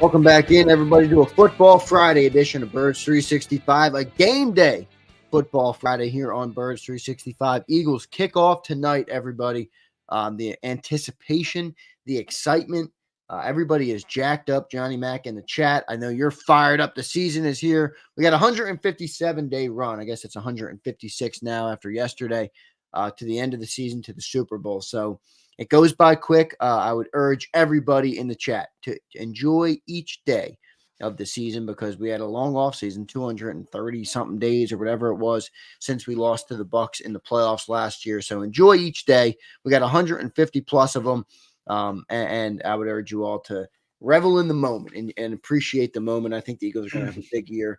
Welcome back in, everybody, to a Football Friday edition of Birds 365, a game day Football Friday here on Birds 365. Eagles kickoff tonight, everybody. The anticipation, the excitement, everybody is jacked up. Johnny Mac in the chat. I know you're fired up. The season is here. We got a 157-day run. I guess it's 156 now after yesterday to the end of the season, to the Super Bowl. So it goes by quick. I would urge everybody in the chat to enjoy each day of the season because we had a long off season, 230 something days or whatever it was since we lost to the Bucs in the playoffs last year. So enjoy each day. We got 150 plus of them. And I would urge you all to revel in the moment and appreciate the moment. I think the Eagles are going to have a big year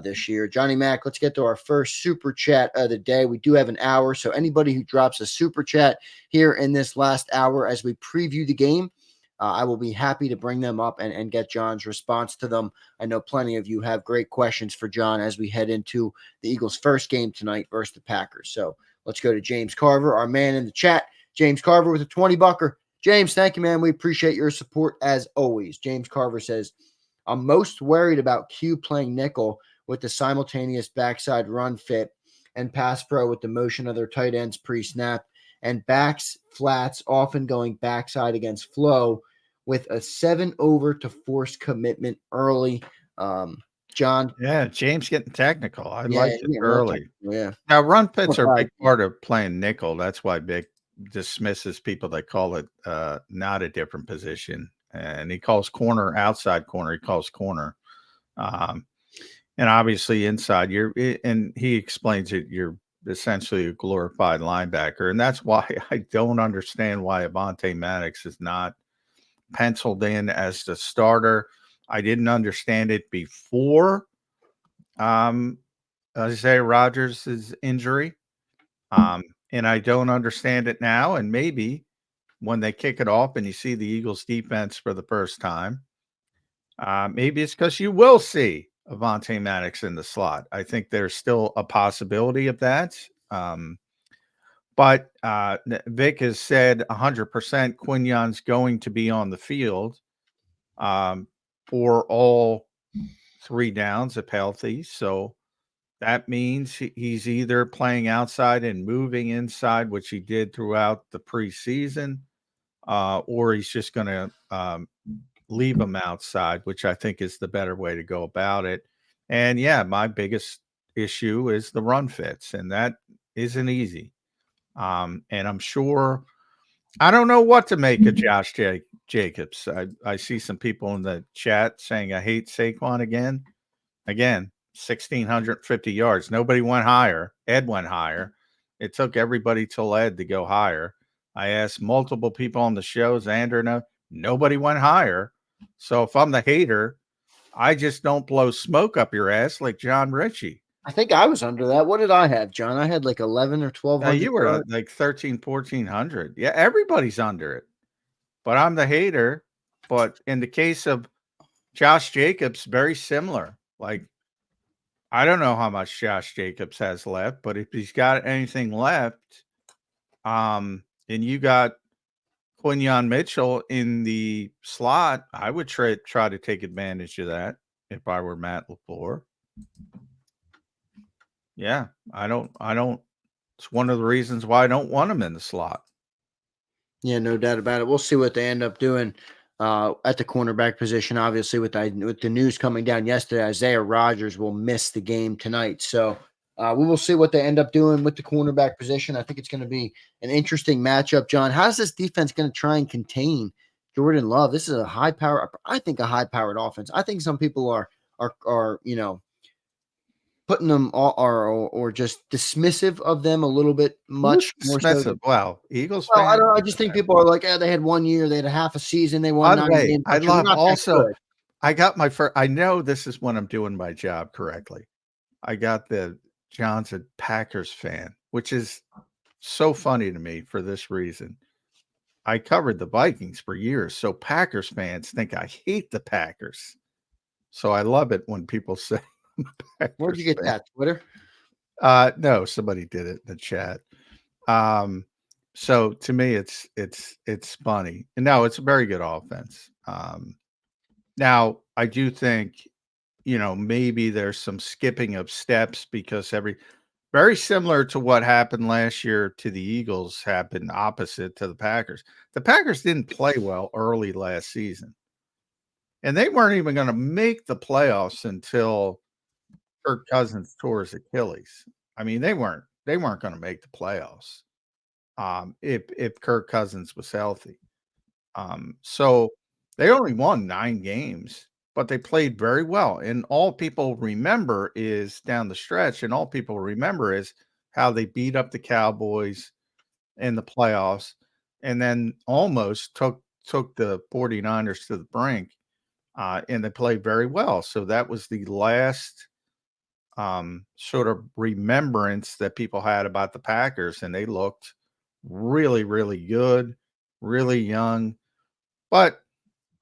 this year. Johnny Mac, let's get to our first super chat of the day. We do have an hour, so anybody who drops a super chat here in this last hour as we preview the game, I will be happy to bring them up and get John's response to them. I know plenty of you have great questions for John as we head into the Eagles' first game tonight versus the Packers. So let's go to James Carver, our man in the chat. James Carver with a 20-bucker. James, thank you, man. We appreciate your support as always. James Carver says, I'm most worried about Q playing nickel with the simultaneous backside run fit and pass pro with the motion of their tight ends pre-snap and backs flats often going backside against flow with a 7-over to force commitment early. John? Yeah, James getting technical. I like it early. Yeah. Now, run fits are a big part of playing nickel. That's why Big dismisses people that call it not a different position. And he calls corner outside corner. He calls corner. And obviously inside, and he explains it, you're essentially a glorified linebacker. And that's why I don't understand why Avonte Maddox is not penciled in as the starter. I didn't understand it before Isaiah Rodgers' injury. And I don't understand it now. And maybe when they kick it off and you see the Eagles defense for the first time, maybe it's because you will see Avonte Maddox in the slot. I think there's still a possibility of that. But Vic has said 100% Quignon's going to be on the field for all 3 downs if healthy. So that means he's either playing outside and moving inside, which he did throughout the preseason, or he's just going to leave him outside, which I think is the better way to go about it. And, yeah, my biggest issue is the run fits, and that isn't easy. And I'm sure – I don't know what to make of Josh Jacobs. I see some people in the chat saying I hate Saquon again. Again, 1,650 yards. Nobody went higher. Ed went higher. It took everybody till Ed to go higher. I asked multiple people on the show, Zander, nobody went higher. So if I'm the hater, I just don't blow smoke up your ass like John Ritchie. I think I was under that. What did I have, John? I had like 11 or 1,200. You were like 13, 1,400. Yeah, everybody's under it. But I'm the hater. But in the case of Josh Jacobs, very similar. Like, I don't know how much Josh Jacobs has left, but if he's got anything left, and you got Quinyon Mitchell in the slot, I would try to take advantage of that if I were Matt LaFleur. Yeah, I don't. It's one of the reasons why I don't want him in the slot. Yeah, no doubt about it. We'll see what they end up doing at the cornerback position. Obviously, with the news coming down yesterday, Isaiah Rodgers will miss the game tonight. So we will see what they end up doing with the cornerback position. I think it's going to be an interesting matchup. John, how's this defense going to try and contain Jordan Love? This is a high-powered offense. I think some people are putting them or just dismissive of them a little bit much more so. Wow, Eagles fans. I don't know. I just think people are like, they had 1 year, they had a half a season, they won 9 games. I love also. I got my first. I know this is when I'm doing my job correctly. I got the Johnson Packers fan, which is so funny to me for this reason. I covered the Vikings for years, so Packers fans think I hate the Packers. So I love it when people say. Where'd you get that? Twitter? No, somebody did it in the chat. So to me, it's funny. And no, it's a very good offense. Now, I do think, maybe there's some skipping of steps because very similar to what happened last year to the Eagles happened opposite to the Packers. The Packers didn't play well early last season, and they weren't even going to make the playoffs until Kirk Cousins tore his Achilles. I mean, they weren't going to make the playoffs if Kirk Cousins was healthy. So they only won 9 games, but they played very well. And all people remember is down the stretch, and all people remember is how they beat up the Cowboys in the playoffs and then almost took the 49ers to the brink. And they played very well. So that was the last sort of remembrance that people had about the Packers, and they looked really, really good, really young, but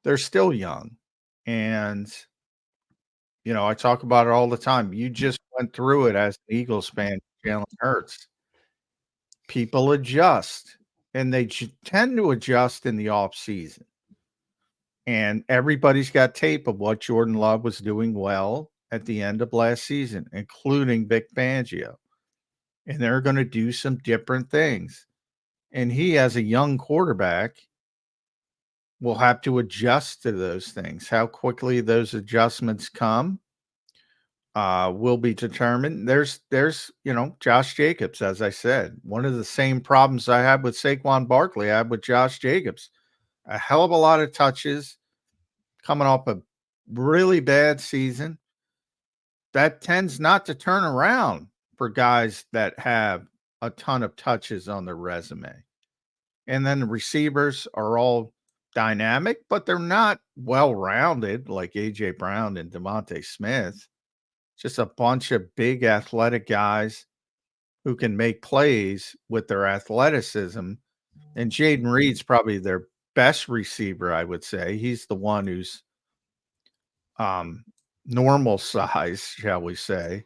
they're still young. And, I talk about it all the time. You just went through it as an Eagles fan, Jalen Hurts. People adjust, and they tend to adjust in the off season. And everybody's got tape of what Jordan Love was doing well at the end of last season, including Vic Fangio. And they're going to do some different things. And he, as a young quarterback, will have to adjust to those things. How quickly those adjustments come will be determined. There's Josh Jacobs, as I said, one of the same problems I had with Saquon Barkley, I had with Josh Jacobs. A hell of a lot of touches coming off a really bad season. That tends not to turn around for guys that have a ton of touches on their resume. And then the receivers are all dynamic, but they're not well-rounded like A.J. Brown and Devontae Smith. Just a bunch of big athletic guys who can make plays with their athleticism. And Jaden Reed's probably their best receiver, I would say. He's the one who's normal size, shall we say,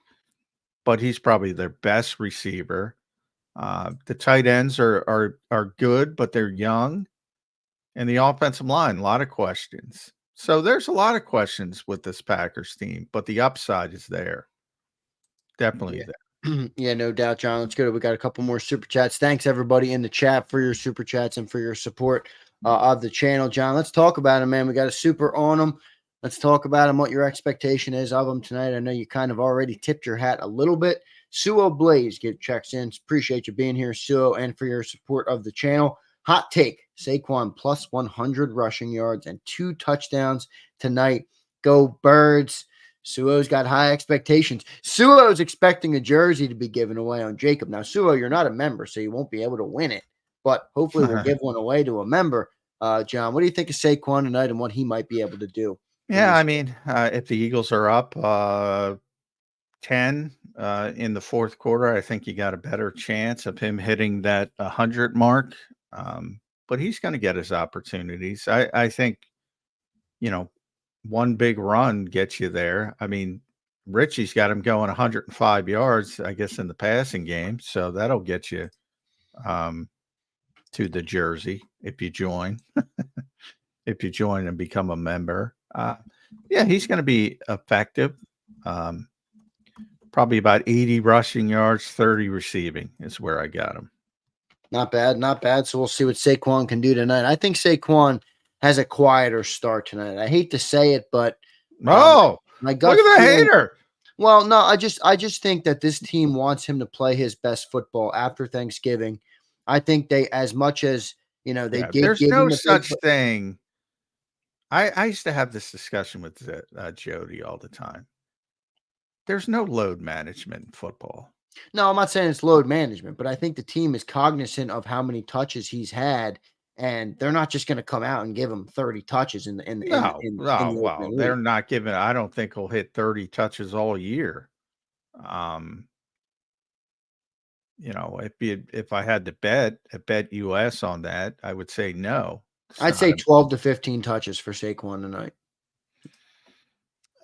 but he's probably their best receiver. The tight ends are good, but they're young. And the offensive line, a lot of questions. So there's a lot of questions with this Packers team, but the upside is there. Definitely there. Yeah, no doubt, John. Let's go. We got a couple more super chats. Thanks everybody in the chat for your super chats and for your support of the channel, John. Let's talk about him, man. We got a super on him. Let's talk about him. What your expectation is of him tonight? I know you kind of already tipped your hat a little bit. Suo Blaze checks in. Appreciate you being here, Suo, and for your support of the channel. Hot take: Saquon plus 100 rushing yards and 2 touchdowns tonight. Go Birds. Suo's got high expectations. Suo's expecting a jersey to be given away on Jacob. Now, Suo, you're not a member, so you won't be able to win it. But hopefully we'll give one away to a member. John, what do you think of Saquon tonight and what he might be able to do? Yeah, I mean, if the Eagles are up 10 in the fourth quarter, I think you got a better chance of him hitting that 100 mark. But he's going to get his opportunities. I think, one big run gets you there. I mean, Richie's got him going 105 yards, I guess, in the passing game. So that'll get you to the jersey if you join. If you join and become a member. Yeah, he's going to be effective. Probably about 80 rushing yards, 30 receiving is where I got him. Not bad, not bad. So we'll see what Saquon can do tonight. I think Saquon has a quieter start tonight. I hate to say it, but my gut. Look at the hater. Well, no, I just think that this team wants him to play his best football after Thanksgiving. I think they, as much as they did. There's no such thing. I used to have this discussion with Jody all the time. There's no load management in football. No, I'm not saying it's load management, but I think the team is cognizant of how many touches he's had, and they're not just going to come out and give him 30 touches in well, they're not giving. I don't think he'll hit 30 touches all year. If I had to bet US on that, I would say no. I'd say 12 to 15 touches for Saquon tonight.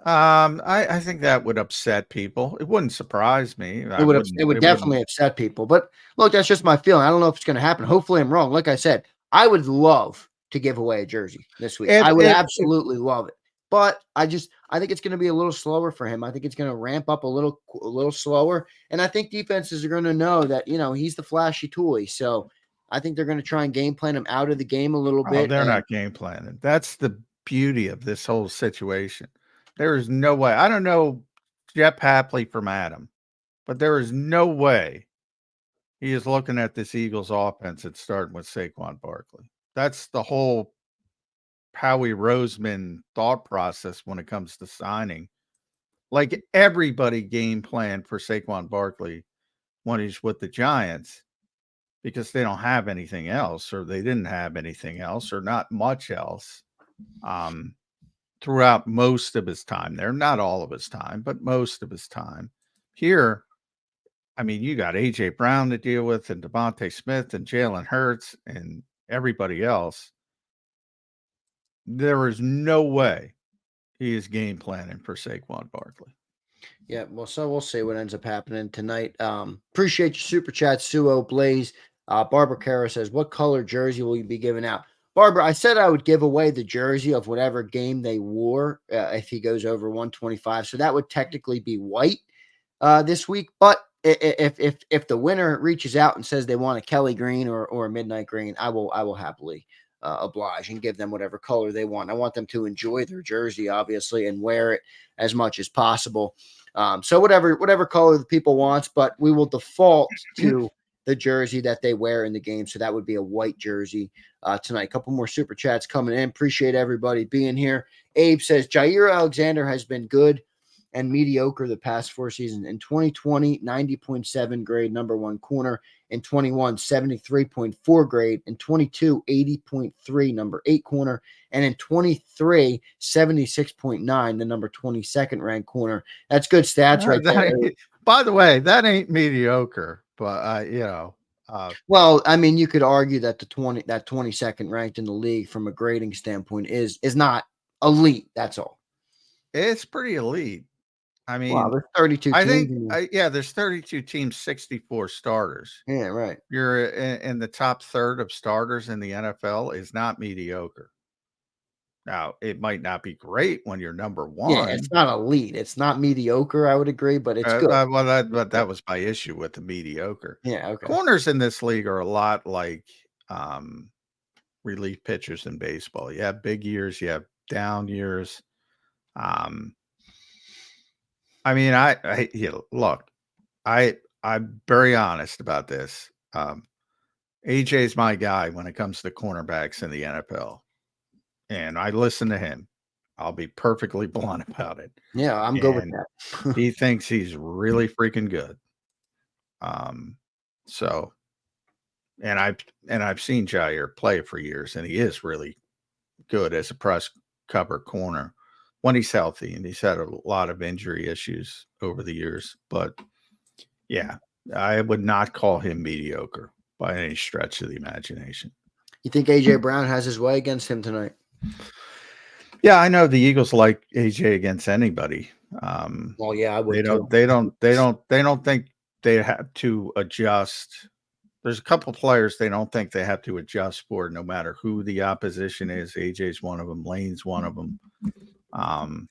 I think that would upset people. It wouldn't surprise me. It would definitely upset people. But look, that's just my feeling. I don't know if it's going to happen. Hopefully, I'm wrong. Like I said, I would love to give away a jersey this week. I would absolutely love it. But I think it's going to be a little slower for him. I think it's going to ramp up a little slower. And I think defenses are going to know that, he's the flashy toy. So I think they're going to try and game plan him out of the game a little Oh, bit. they're not game planning. That's the beauty of this whole situation. There is no way. I don't know Jeff Hapley from Adam, but there is no way he is looking at this Eagles offense and starting with Saquon Barkley. That's the whole Howie Roseman thought process when it comes to signing. Like everybody game planned for Saquon Barkley when he's with the Giants because they don't have anything else, or they didn't have anything else, or not much else throughout most of his time there. Not all of his time, but most of his time. Here, I mean, you got A.J. Brown to deal with, and Devontae Smith, and Jalen Hurts, and everybody else. There is no way he is game planning for Saquon Barkley. Yeah, well, so we'll see what ends up happening tonight. Appreciate your super chat, Suo Blaze. Barbara Cara says, what color jersey will you be giving out? Barbara, I said I would give away the jersey of whatever game they wore if he goes over 125. So that would technically be white this week. But if the winner reaches out and says they want a Kelly green or a midnight green, I will happily oblige and give them whatever color they want. I want them to enjoy their jersey, obviously, and wear it as much as possible. So whatever color the people wants, but we will default to the jersey that they wear in the game. So that would be a white jersey tonight. A couple more super chats coming in. Appreciate everybody being here. Abe says Jaire Alexander has been good and mediocre the past 4 seasons. In 2020, 90.7 grade, number 1 corner. In 21, 73.4 grade. In 22, 80.3, number 8 corner. And in 23, 76.9, the number 22nd ranked corner. That's good stats right there. By the way, that ain't mediocre, but well, I mean, you could argue that that 22nd ranked in the league from a grading standpoint is not elite. That's all. It's pretty elite. I mean, wow, there's 32 I teams. think, there's 32 teams, 64 starters. Yeah, right. You're in the top third of starters in the NFL is not mediocre. Now, it might not be great when you're number 1. Yeah, it's not elite. It's not mediocre, I would agree, but it's good. But that was my issue with the mediocre. Yeah, okay. Corners in this league are a lot like relief pitchers in baseball. You have big years, you have down years. I mean, look, I'm very honest about this. AJ's my guy when it comes to cornerbacks in the NFL, and I listen to him. I'll be perfectly blunt about it. Yeah, I'm good with that. He thinks he's really freaking good. So, and I've seen Jaire play for years, and he is really good as a press cover corner when he's healthy, and he's had a lot of injury issues over the years. But yeah, I would not call him mediocre by any stretch of the imagination. You think AJ Brown has his way against him tonight? Yeah, I know the Eagles like AJ against anybody. Well, yeah, I would. They don't think they have to adjust. There's a couple players they don't think they have to adjust for, no matter who the opposition is. AJ's one of them. Lane's one of them. And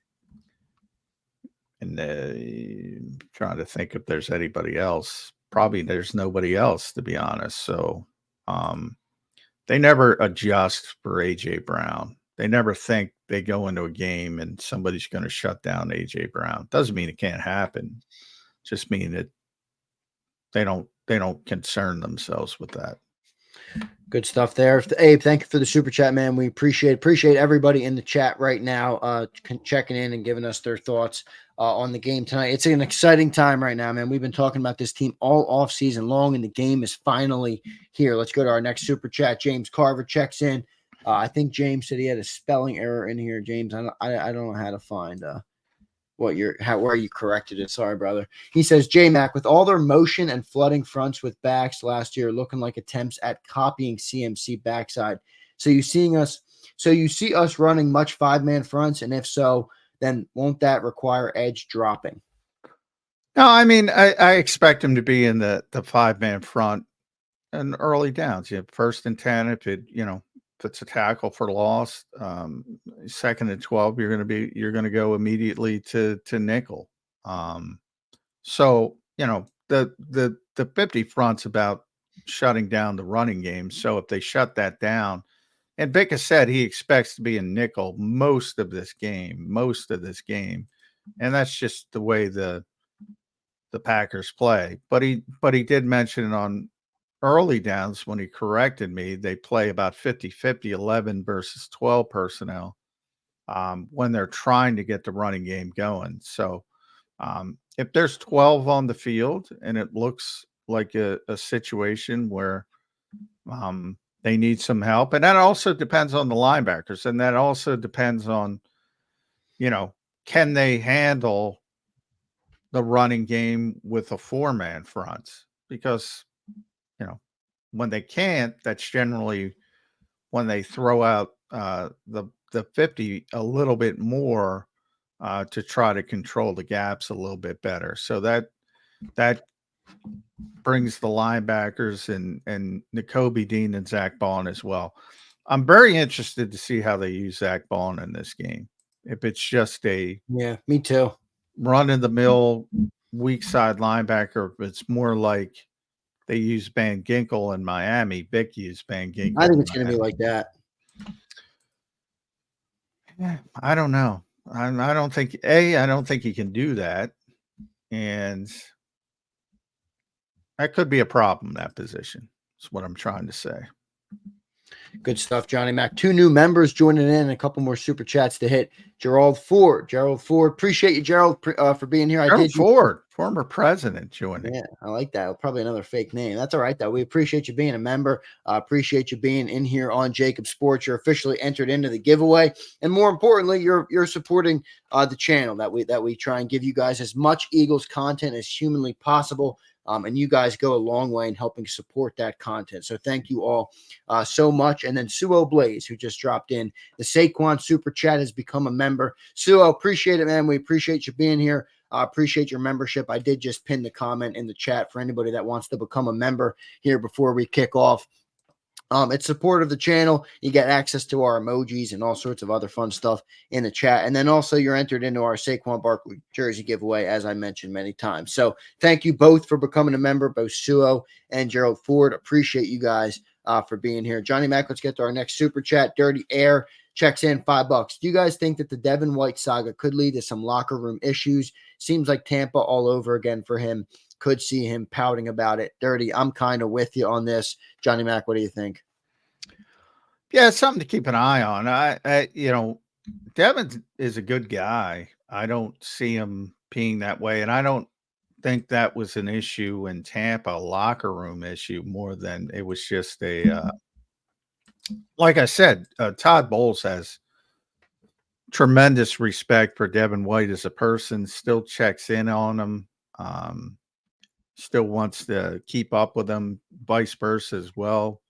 trying to think if there's anybody else. Probably there's nobody else, to be honest. So they never adjust for AJ Brown. They never think they go into a game and somebody's going to shut down AJ Brown. Doesn't mean it can't happen. Just mean that they don't concern themselves with that. Good stuff there. Abe, thank you for the super chat, man. We appreciate everybody in the chat right now checking in and giving us their thoughts on the game tonight. It's an exciting time right now, man. We've been talking about this team all off season long, and the game is finally here. Let's go to our next super chat. James Carver checks in. I think James said he had a spelling error in here. James, I don't know how to find where you corrected it. Sorry, brother. He says, J-Mac, with all their motion and flooding fronts with backs last year, looking like attempts at copying CMC backside. So you see us running much 5-man fronts, and if so, then won't that require edge dropping? No, I mean, I expect him to be in the 5-man front and early downs. You have 1st and 10. If it, if it's a tackle for loss, 2nd and 12, you're going to go immediately to nickel. So, the 50 front's about shutting down the running game. So if they shut that down, and Vic has said he expects to be in nickel most of this game, and that's just the way the Packers play. But he did mention on early downs when he corrected me, they play about 50-50, 11 versus 12 personnel when they're trying to get the running game going. So if there's 12 on the field and it looks like a situation where they need some help, and that also depends on the linebackers, and that also depends on, can they handle the running game with a 4-man front? Because, when they can't, that's generally when they throw out the 50 a little bit more to try to control the gaps a little bit better. So that brings the linebackers and Nacobe Dean and Zach Bond as well. I'm very interested to see how they use Zach Bond in this game. If it's just me too, run-in-the-mill weak side linebacker, if it's more like they use Van Ginkel in Miami, Vic used Van Ginkel. I think it's going to be like that. Yeah, I don't know. I don't think he can do that, and that could be a problem, that position. That's what I'm trying to say. Good stuff, Johnny Mac. 2 new members joining in, and a couple more super chats to hit. Gerald Ford, appreciate you, Gerald, for being here. Gerald Ford, former president, joining. Yeah, I like that. Probably another fake name. That's all right, though. We appreciate you being a member. Appreciate you being in here on JAKIB Sports. You're officially entered into the giveaway, and more importantly, you're supporting the channel that we try and give you guys as much Eagles content as humanly possible. And you guys go a long way in helping support that content. So thank you all so much. And then Suo Blaze, who just dropped in. The Saquon Super Chat has become a member. Suo, appreciate it, man. We appreciate you being here. Appreciate your membership. I did just pin the comment in the chat for anybody that wants to become a member here before we kick off. It's support of the channel. You get access to our emojis and all sorts of other fun stuff in the chat. And then also you're entered into our Saquon Barkley jersey giveaway, as I mentioned many times. So thank you both for becoming a member, both Suo and Gerald Ford. Appreciate you guys for being here. Johnny Mac, let's get to our next super chat. Dirty Air checks in $5. Do you guys think that the Devin White saga could lead to some locker room issues? Seems like Tampa all over again for him. Could see him pouting about it. Dirty, I'm kind of with you on this. Johnny Mac, what do you think? Yeah, it's something to keep an eye on. Devin is a good guy. I don't see him being that way, and I don't think that was an issue in Tampa, locker room issue, more than it was just like I said, Todd Bowles has tremendous respect for Devin White as a person, still checks in on him, still wants to keep up with him, vice versa as well.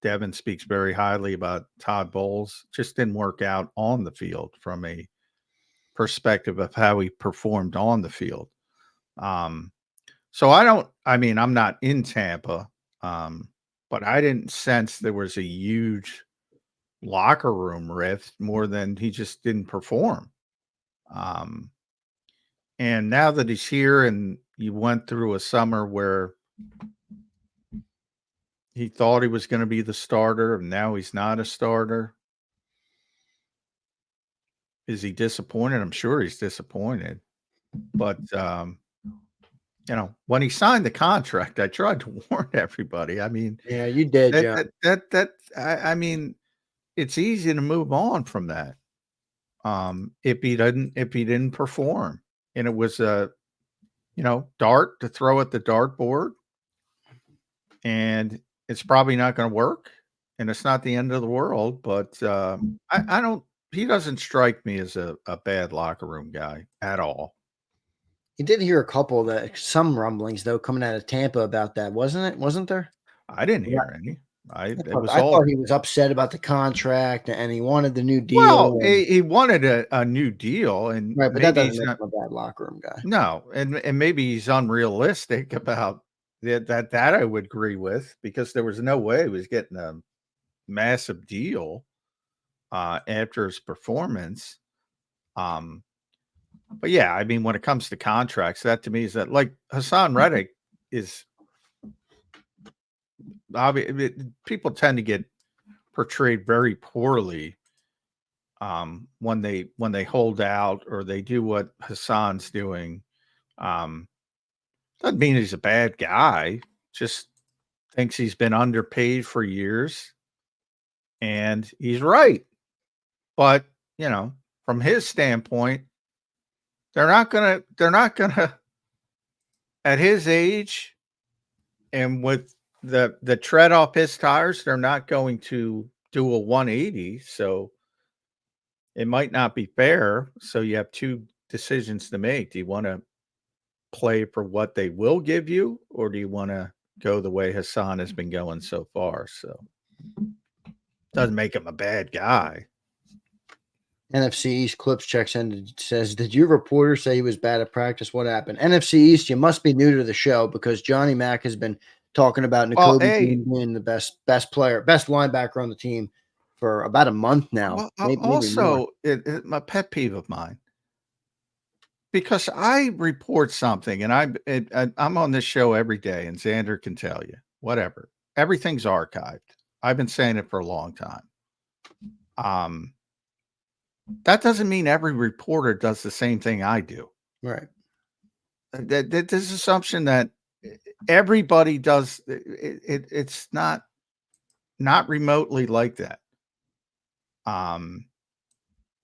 Devin speaks very highly about Todd Bowles. Just didn't work out on the field from a perspective of how he performed on the field. So I'm not in Tampa, but I didn't sense there was a huge locker room rift more than he just didn't perform. And now that he's here and you went through a summer where he thought he was going to be the starter, and now he's not a starter. Is he disappointed? I'm sure he's disappointed. But, when he signed the contract, I tried to warn everybody. I mean, yeah, you did. I mean, it's easy to move on from that. If he didn't perform, and it was a, dart to throw at the dartboard, and it's probably not going to work, and it's not the end of the world. But he doesn't strike me as a bad locker room guy at all. You did hear some rumblings though coming out of Tampa about that, wasn't it? Wasn't there? I didn't hear any. I thought he was upset about the contract and he wanted the new deal. Well, he wanted a new deal, and right, but that doesn't make him a bad locker room guy. No, and maybe he's unrealistic about that I would agree with, because there was no way he was getting a massive deal after his performance. But yeah, I mean, when it comes to contracts, that to me is that like Hassan Reddick is people tend to get portrayed very poorly when they hold out or they do what Hassan's doing. Doesn't mean he's a bad guy, just thinks he's been underpaid for years, and he's right. But, from his standpoint, they're not gonna at his age and with the tread off his tires, they're not going to do a 180. So it might not be fair. So you have two decisions to make. Do you want to play for what they will give you, or do you want to go the way Hassan has been going so far? So doesn't make him a bad guy. NFC East Clips checks in and says, did your reporter say he was bad at practice? What happened? NFC East, you must be new to the show because Johnny Mac has been talking about Nacobe Dean being the best player, best linebacker on the team for about a month now. Well, also, my pet peeve of mine, because I report something and I'm on this show every day, and Zander can tell you, whatever, everything's archived. I've been saying it for a long time. That doesn't mean every reporter does the same thing I do. Right. This assumption that everybody does it's not remotely like that. And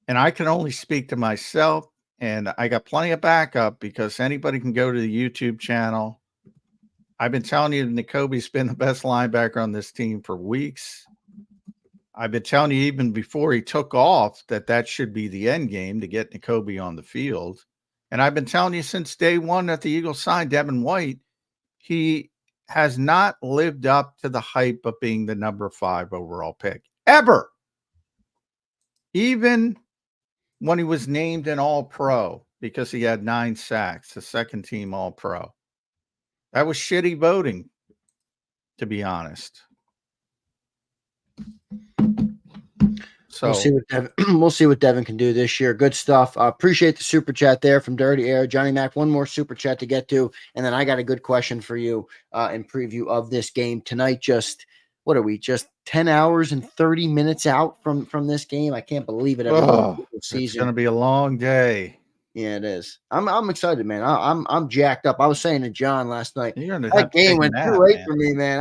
I can only speak to myself, and I got plenty of backup because anybody can go to the YouTube channel. I've been telling you Nacobe's been the best linebacker on this team for weeks. I've been telling you even before he took off that should be the end game to get Nacobe on the field. And I've been telling you since day one that the Eagles signed Devin White, he has not lived up to the hype of being the number 5 overall pick ever. Even when he was named an All-Pro because he had 9 sacks, a second team All-Pro. That was shitty voting, to be honest. So we'll see what Devin can do this year. Good stuff. Appreciate the super chat there from Dirty Air. Johnny Mac, one more super chat to get to, and then I got a good question for you in preview of this game tonight. What are we? Just 10 hours and 30 minutes out from this game. I can't believe it. It's going to be a long day. Yeah, it is. I'm excited, man. I'm jacked up. I was saying to John last night, that game went too late for me, man.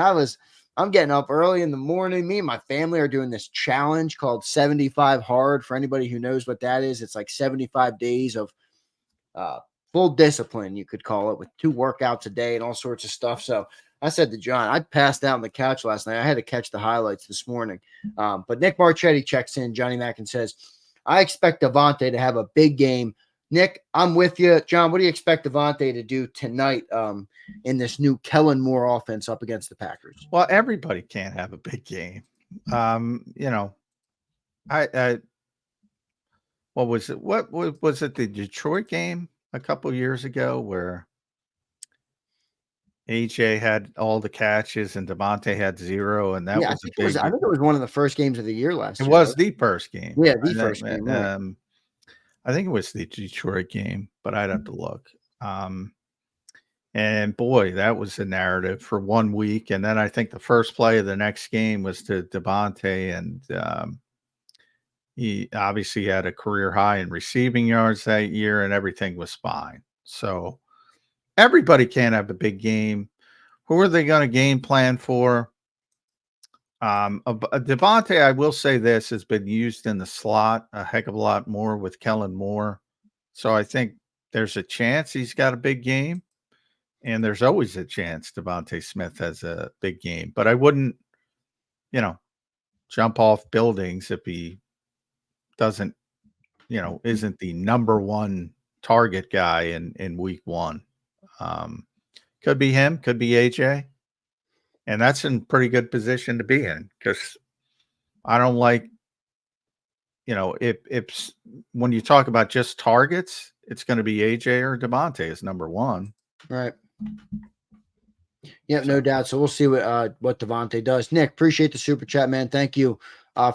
I'm getting up early in the morning. Me and my family are doing this challenge called 75 Hard. For anybody who knows what that is, it's like 75 days of full discipline, you could call it, with 2 workouts a day and all sorts of stuff. So I said to John, I passed out on the couch last night. I had to catch the highlights this morning. But Nick Marchetti checks in, Johnny Mac, and says, I expect Devontae to have a big game. Nick, I'm with you. John, what do you expect Devontae to do tonight in this new Kellen Moore offense up against the Packers? Well, everybody can't have a big game. What was it? What was it? The Detroit game a couple years ago where AJ had all the catches and Devontae had 0, and that was I think it was one of the first games of the year last year. It was the first game. Yeah, the first game. Right. I think it was the Detroit game, but I'd have to look. And boy, that was the narrative for 1 week. And then I think the first play of the next game was to Devontae, and he obviously had a career high in receiving yards that year, and everything was fine. So everybody can't have a big game. Who are they going to game plan for? Devontae, I will say this, has been used in the slot a heck of a lot more with Kellen Moore. So I think there's a chance he's got a big game, and there's always a chance Devontae Smith has a big game. But I wouldn't, jump off buildings if he doesn't, isn't the number 1 target guy in week 1. Could be him, could be AJ. And that's in pretty good position to be in, because I don't like, if when you talk about just targets, it's going to be AJ or Devontae as number 1. Right. Yeah, no doubt. So we'll see what Devontae does. Nick, appreciate the super chat, man. Thank you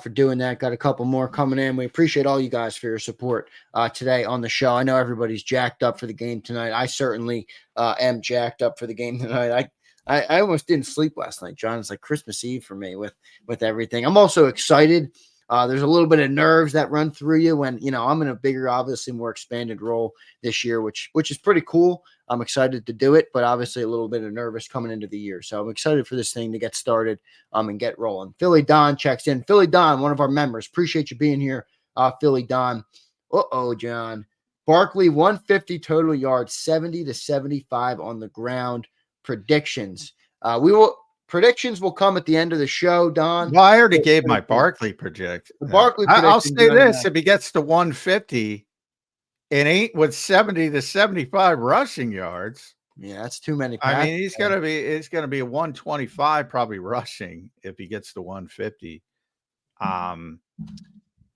for doing that. Got a couple more coming in. We appreciate all you guys for your support today on the show. I know everybody's jacked up for the game tonight. I certainly am jacked up for the game tonight. I almost didn't sleep last night, John. It's like Christmas Eve for me with everything. I'm also excited. There's a little bit of nerves that run through you when I'm in a bigger, obviously more expanded role this year, which is pretty cool. I'm excited to do it, but obviously a little bit of nervous coming into the year. So I'm excited for this thing to get started and get rolling. Philly Don checks in. Philly Don, one of our members. Appreciate you being here, Philly Don. John. Barkley, 150 total yards, 70 to 75 on the ground. Predictions. Predictions will come at the end of the show, Don. Well, I already gave my Barkley prediction. The Barkley I'll say this: if he gets to 150, it ain't with 70 to 75 rushing yards. Yeah, that's too many. I mean, it's gonna be a 125 probably rushing if he gets to 150. Yeah,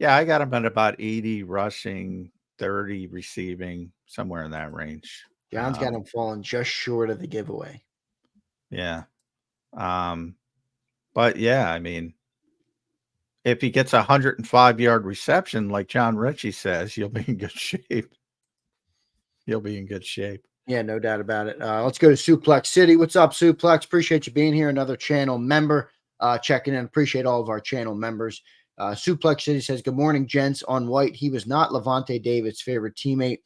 I got him at about 80 rushing, 30 receiving, somewhere in that range. John's got him falling just short of the giveaway. Yeah. But yeah, I mean, if he gets a 105-yard reception, like John Ritchie says, you'll be in good shape. You'll be in good shape. Yeah, no doubt about it. Let's go to Suplex City. What's up, Suplex? Appreciate you being here. Another channel member checking in. Appreciate all of our channel members. Suplex City says, good morning, gents. On White, he was not Levante David's favorite teammate.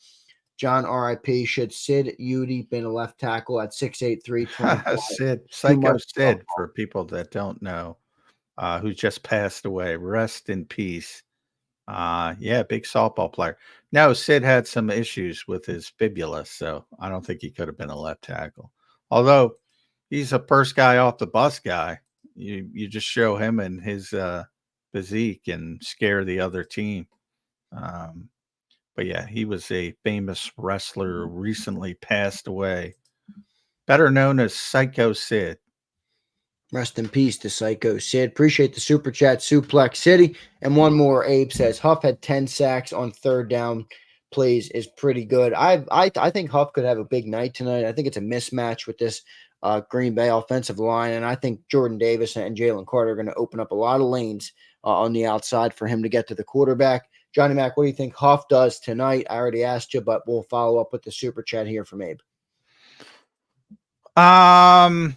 John RIP. Should Sid Udy been a left tackle at 6'8", 320? Sid, Psycho Sid, for people that don't know, who just passed away. Rest in peace. Yeah, big softball player. No, Sid had some issues with his fibula, so I don't think he could have been a left tackle. Although he's a first guy off the bus guy. You just show him and his physique and scare the other team. But yeah, he was a famous wrestler who recently passed away. Better known as Psycho Sid. Rest in peace to Psycho Sid. Appreciate the super chat, Suplex City. And one more, Abe says Huff had 10 sacks on third down plays is pretty good. I think Huff could have a big night tonight. I think it's a mismatch with this Green Bay offensive line, and I think Jordan Davis and Jalen Carter are going to open up a lot of lanes on the outside for him to get to the quarterback. Johnny Mac, what do you think Huff does tonight? I already asked you, but we'll follow up with the super chat here from Abe. I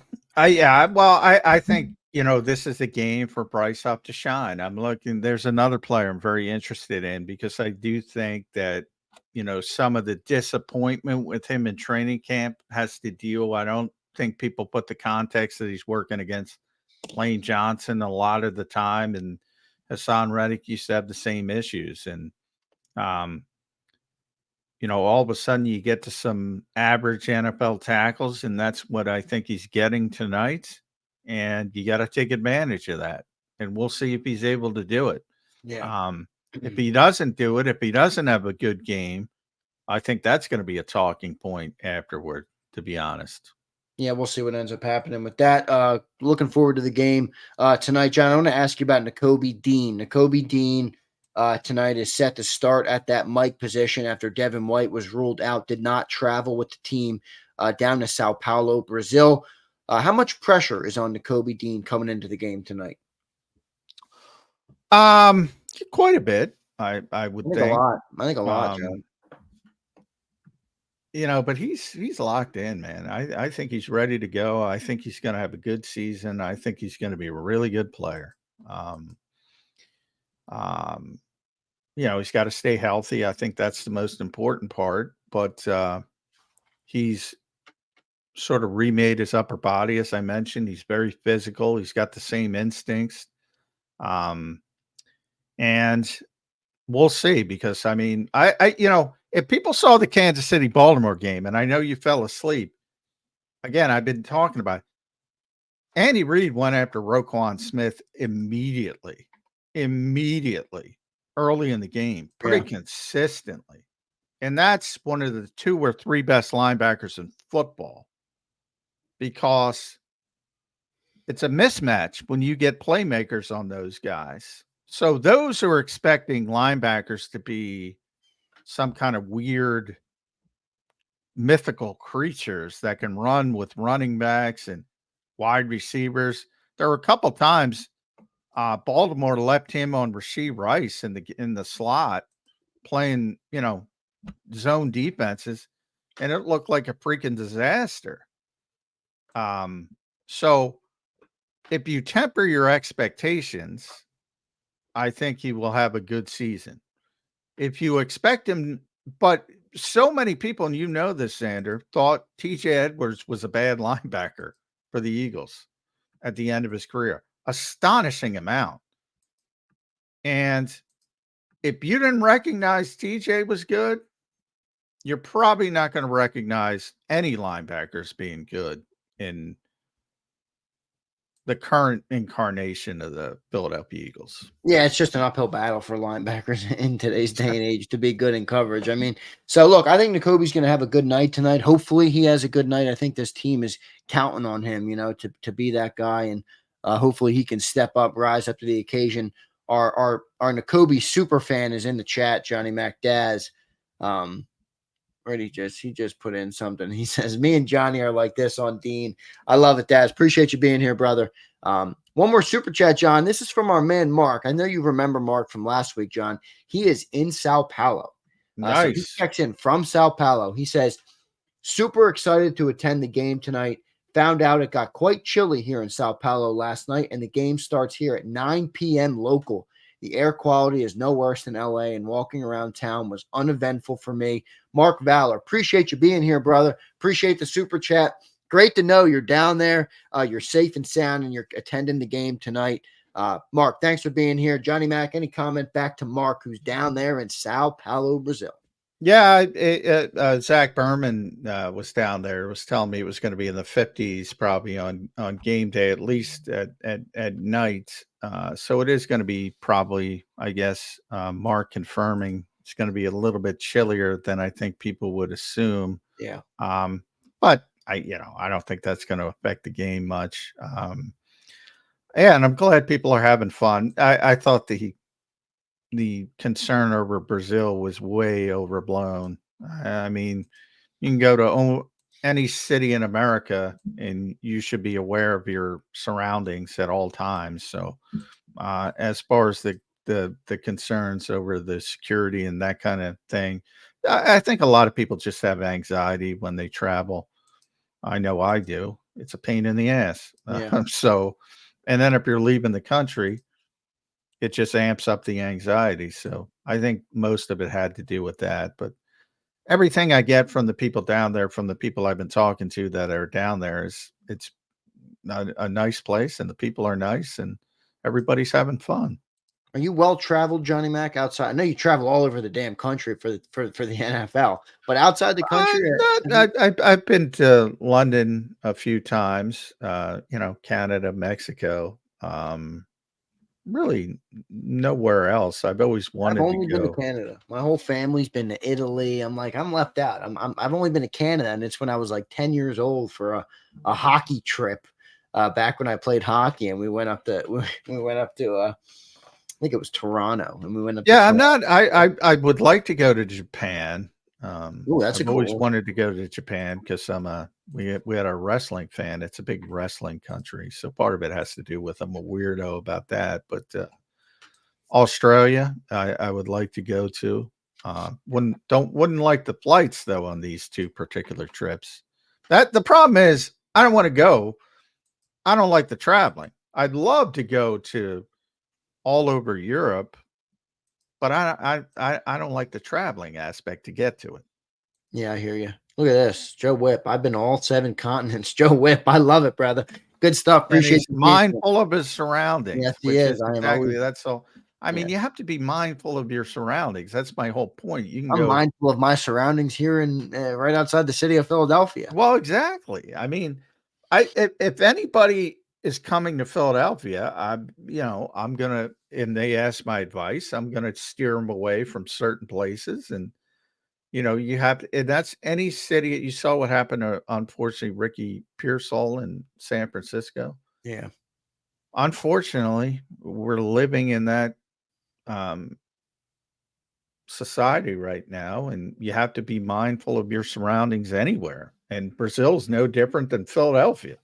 think, this is a game for Bryce Huff to shine. There's another player I'm very interested in because I do think that, some of the disappointment with him in training camp has to deal. I don't think people put the context that he's working against Lane Johnson a lot of the time. And Hassan Reddick used to have the same issues. And, all of a sudden you get to some average NFL tackles, and that's what I think he's getting tonight. And you got to take advantage of that. And we'll see if he's able to do it. Yeah. If he doesn't do it, if he doesn't have a good game, I think that's going to be a talking point afterward, to be honest. Yeah, we'll see what ends up happening with that. Looking forward to the game tonight, John. I want to ask you about Nacobe Dean. Nacobe Dean tonight is set to start at that Mike position after Devin White was ruled out, did not travel with the team down to São Paulo, Brazil. How much pressure is on Nacobe Dean coming into the game tonight? Quite a bit, I would think. A lot. I think a lot, John. But he's locked in, man. I think he's ready to go. I think he's going to have a good season. I think he's going to be a really good player. He's got to stay healthy. I think that's the most important part. But he's sort of remade his upper body, as I mentioned. He's very physical. He's got the same instincts. And we'll see, because if people saw the Kansas City Baltimore game, and I know you fell asleep, again, I've been talking about it. Andy Reid went after Roquan Smith immediately early in the game, pretty consistently. And that's one of the 2 or 3 best linebackers in football, because it's a mismatch when you get playmakers on those guys. So those who are expecting linebackers to be some kind of weird mythical creatures that can run with running backs and wide receivers. There were a couple times Baltimore left him on Rashee Rice in the slot playing, zone defenses, and it looked like a freaking disaster. So if you temper your expectations, I think he will have a good season. If you expect him, but so many people, and you know this, Zander, thought TJ Edwards was a bad linebacker for the Eagles at the end of his career. Astonishing amount. And if you didn't recognize TJ was good, you're probably not going to recognize any linebackers being good in the current incarnation of the Philadelphia Eagles. Yeah, it's just an uphill battle for linebackers in today's day and age to be good in coverage. I mean, so look, I think Nacobe's going to have a good night tonight. Hopefully, he has a good night. I think this team is counting on him, to be that guy, and hopefully he can step up, rise up to the occasion. Our Nacobe super fan is in the chat, Johnny McDaz. Right, he just put in something. He says, "Me and Johnny are like this on Dean." I love it, Daz. Appreciate you being here, brother. One more super chat, John. This is from our man Mark. I know you remember Mark from last week, John. He is in Sao Paulo. So he Nice. checks in from Sao Paulo. He says, "Super excited to attend the game tonight. Found out it got quite chilly here in Sao Paulo last night, and the game starts here at 9 p.m. local. The air quality is no worse than LA, and walking around town was uneventful for me." Mark Valor, appreciate you being here, brother. Appreciate the super chat. Great to know you're down there. You're safe and sound, and you're attending the game tonight. Mark, thanks for being here. Johnny Mac, any comment back to Mark, who's down there in Sao Paulo, Brazil? Yeah, Zach Berman was down there. Was telling me it was going to be in the 50s, probably on game day, at least at night. So it is going to be probably, I guess, Mark confirming it's going to be a little bit chillier than I think people would assume. Yeah. But I don't think that's going to affect the game much. Yeah, and I'm glad people are having fun. I thought the concern over Brazil was way overblown. I mean, you can go to any city in America and you should be aware of your surroundings at all times. So, as far as the concerns over the security and that kind of thing, I think a lot of people just have anxiety when they travel. I know I do. It's a pain in the ass. Yeah. So, and then if you're leaving the country, it just amps up the anxiety. So I think most of it had to do with that. But everything I get from the people down there, from the people I've been talking to that are down there, it's a nice place, and the people are nice, and everybody's having fun. Are you well traveled, Johnny Mac? Outside, I know you travel all over the damn country for the NFL, but outside the country, I've been to London a few times. Canada, Mexico. Really nowhere else. I've always I've wanted to only been to go. Canada. My whole family's been to Italy. I'm like, I'm left out. I've only been to Canada, and it's when I was like 10 years old for a hockey trip. Back when I played hockey, and we went up to I think it was Toronto, and we went up. Yeah, I'm not. I would like to go to Japan. Ooh, that's I've always wanted to go to Japan because we had a wrestling fan. It's a big wrestling country, so part of it has to do with I'm a weirdo about that. But Australia, I would like to go to. Wouldn't like the flights though on these two particular trips. That the problem is I don't want to go. I don't like the traveling. I'd love to go to all over Europe, but I don't like the traveling aspect to get to it. Yeah, I hear you. Look at this, Joe Whip. I've been to all 7 continents. Joe Whip, I love it, brother. Good stuff. And Appreciate he's you being here. mindful of his surroundings, Yes, he which is. is I am exactly always. that's all. I Yeah. mean, you have to be mindful of your surroundings. That's my whole point. You can I'm go mindful of my surroundings here in right outside the city of Philadelphia. well, exactly. I mean, if anybody is coming to Philadelphia, I'm gonna and they ask my advice, I'm gonna steer them away from certain places. And you have to, and that's any city. You saw what happened to, unfortunately, Ricky Pearsall in San Francisco. Yeah. Unfortunately, we're living in that um, society right now, and you have to be mindful of your surroundings anywhere. And Brazil's no different than Philadelphia.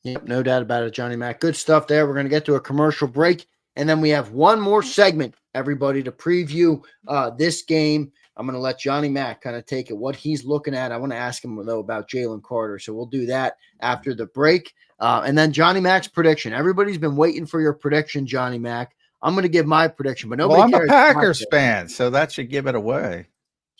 Yep, no doubt about it, Johnny Mac. Good stuff there. We're going to get to a commercial break, and then we have one more segment, everybody, to preview this game. I'm going to let Johnny Mac kind of take it, what he's looking at. I want to ask him, though, about Jalen Carter, so we'll do that after the break. And then Johnny Mac's prediction. Everybody's been waiting for your prediction, Johnny Mac. I'm going to give my prediction, but nobody cares. I'm a Packers fan, so that should give it away.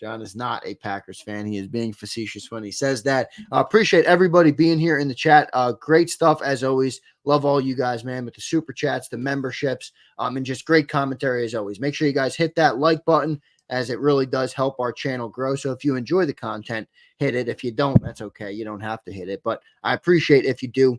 John is not a Packers fan. He is being facetious when he says that. Appreciate everybody being here in the chat. Great stuff as always. Love all you guys, man, with the super chats, the memberships, and just great commentary as always. Make sure you guys hit that like button, as it really does help our channel grow. So if you enjoy the content, hit it. If you don't, that's okay. You don't have to hit it, but I appreciate if you do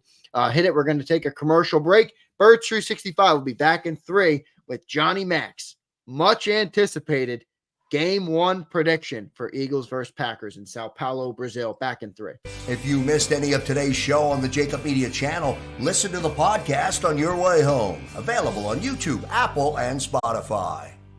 hit it. We're going to take a commercial break. Birds 365 will be back in 3 with Johnny Mac's much anticipated Game 1 prediction for Eagles versus Packers in São Paulo, Brazil. Back in 3. If you missed any of today's show on the JAKIB Media channel, listen to the podcast on your way home. Available on YouTube, Apple, and Spotify.